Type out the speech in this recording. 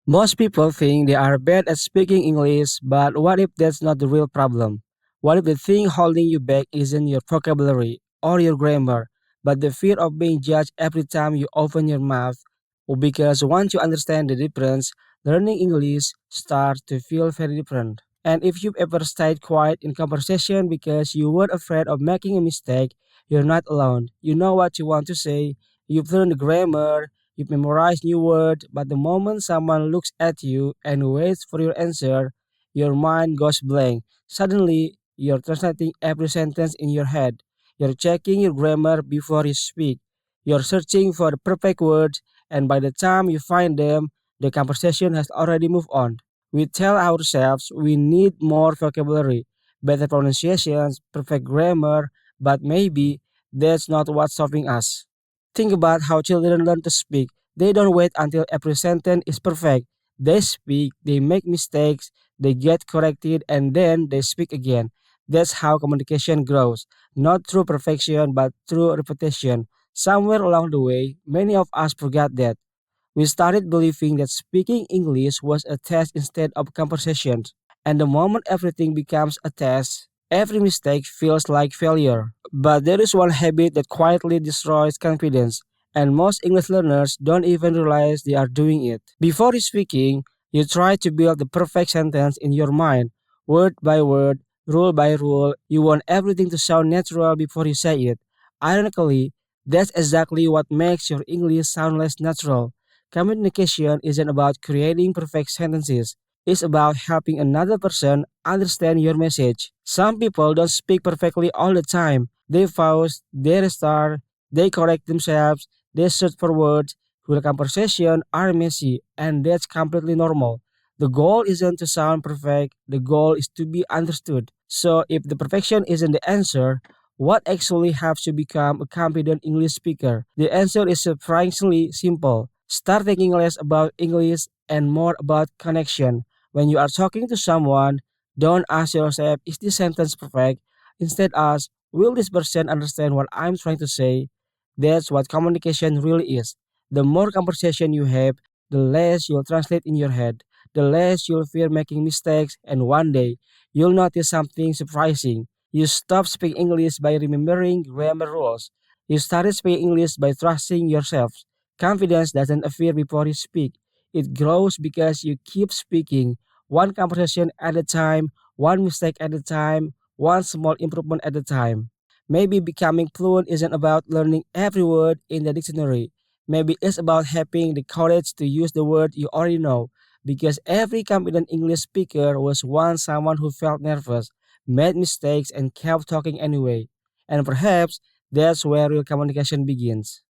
Most people think they are bad at speaking English, but what if that's not the real problem? What if the thing holding you back isn't your vocabulary or your grammar, but the fear of being judged every time you open your mouth? Well, because once you understand the difference, learning English starts to feel very different. And if you've ever stayed quiet in conversation because you were afraid of making a mistake, you're not alone. You know what you want to say, you've learned the grammar, you memorize new words, but the moment someone looks at you and waits for your answer, your mind goes blank. Suddenly, you're translating every sentence in your head. You're checking your grammar before you speak. You're searching for the perfect words, and by the time you find them, the conversation has already moved on. We tell ourselves we need more vocabulary, better pronunciations, perfect grammar, but maybe that's not what's stopping us. Think about how children learn to speak. They don't wait until every sentence is perfect. They speak, they make mistakes, they get corrected, and then they speak again. That's how communication grows, not through perfection, but through repetition. Somewhere along the way, many of us forgot that. We started believing that speaking English was a test instead of conversation. And the moment everything becomes a test, every mistake feels like failure. But there is one habit that quietly destroys confidence, and most English learners don't even realize they are doing it. Before speaking, you try to build the perfect sentence in your mind, word by word, rule by rule. You want everything to sound natural before you say it. Ironically, that's exactly what makes your English sound less natural. Communication isn't about creating perfect sentences. It's about helping another person understand your message. Some people don't speak perfectly all the time. They pause, they restart, they correct themselves, they search for words. Whole conversation are messy, and that's completely normal. The goal isn't to sound perfect, the goal is to be understood. So if the perfection isn't the answer, what actually helps you become a confident English speaker? The answer is surprisingly simple. Start thinking less about English and more about connection. When you are talking to someone, don't ask yourself, is this sentence perfect? Instead ask, will this person understand what I'm trying to say? That's what communication really is. The more conversation you have, the less you'll translate in your head, the less you'll fear making mistakes, and one day, you'll notice something surprising. You stop speaking English by remembering grammar rules. You started speaking English by trusting yourself. Confidence doesn't appear before you speak. It grows because you keep speaking, one conversation at a time, one mistake at a time, one small improvement at a time. Maybe becoming fluent isn't about learning every word in the dictionary. Maybe it's about having the courage to use the word you already know. Because every confident English speaker was once someone who felt nervous, made mistakes, and kept talking anyway. And perhaps that's where real communication begins.